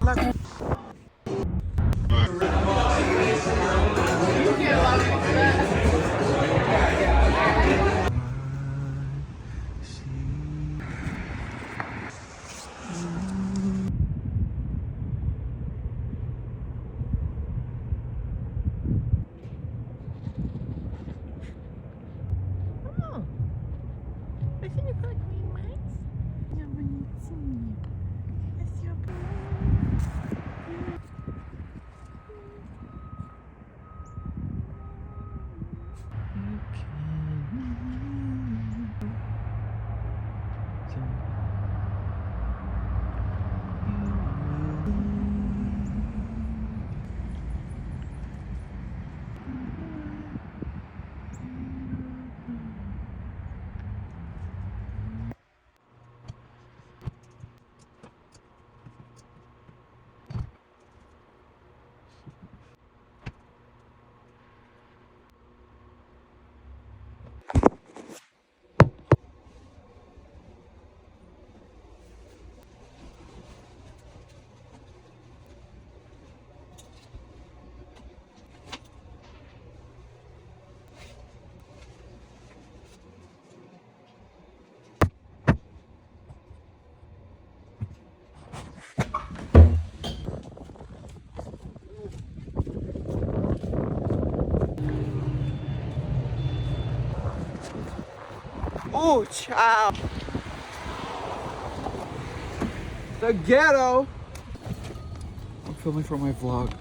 Vai filho, fala comigo mais? Minha bonitinha. Esse é o Ciao. The ghetto. I'm filming for my vlog.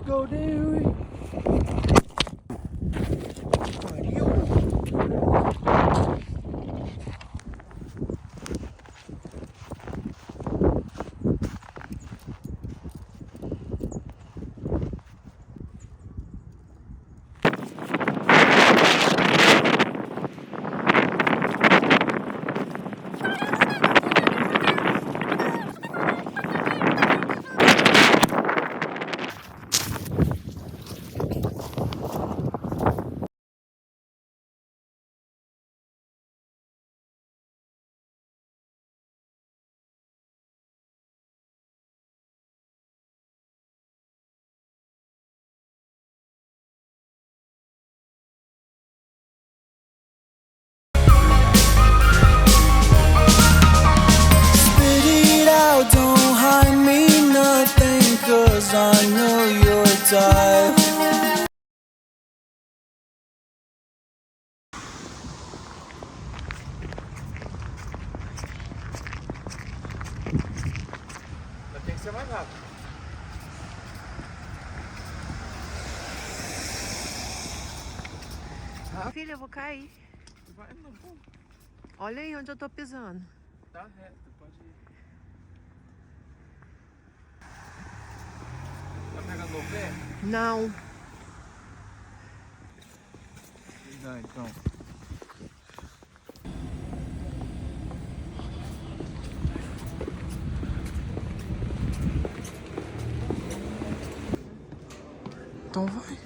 Go Dewey. Spit it out, don't hide me nothing, 'cause I know your type. Mas tem que ser mais rápido. Filha, eu vou cair. Vai, não, pô. Olha aí onde eu tô pisando. Tá reto, pode ir. Tá pegando o pé? Não. Não, então. Então vai.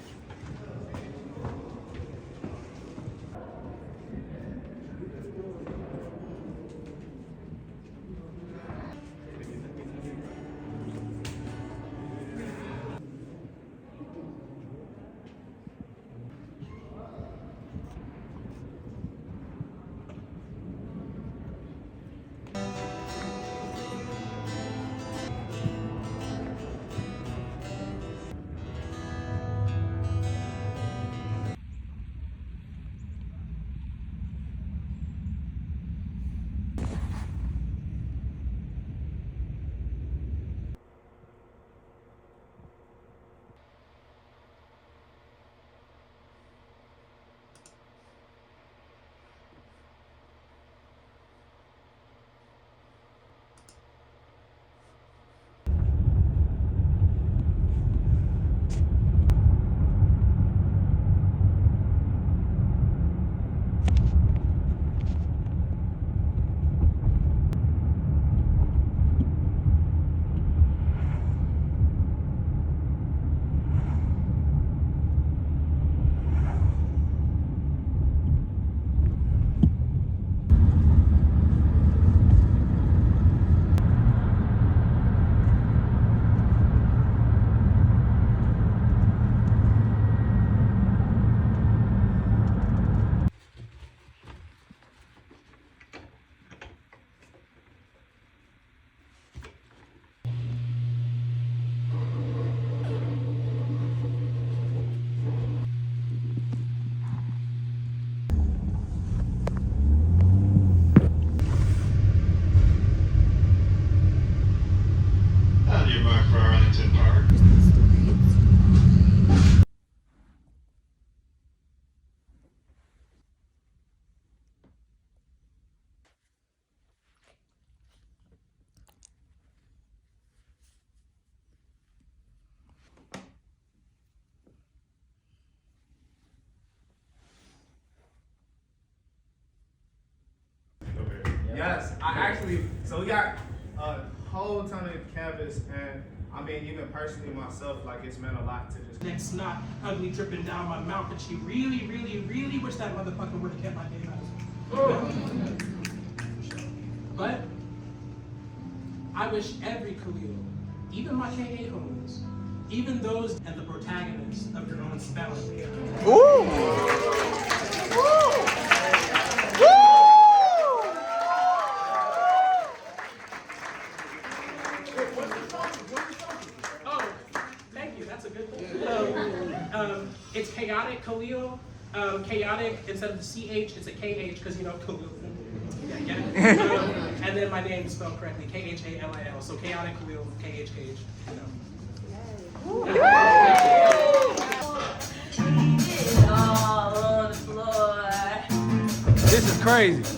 Yes, so we got a whole ton of canvas, and I mean, even personally myself, like it's meant a lot to just. Next snot ugly dripping down my mouth, and she really, really, really wish that motherfucker would have kept my name out. But I wish every Khalil, even my KA homies, even those and the protagonists of your own spelling. Oh, thank you. That's a good thing. It's chaotic Khalil. Chaotic, instead of the CH, it's a KH because, you know, Khalil. Yeah, get it? And then my name is spelled correctly, Khalil. So chaotic Khalil, KH, you know. All on the floor. This is crazy.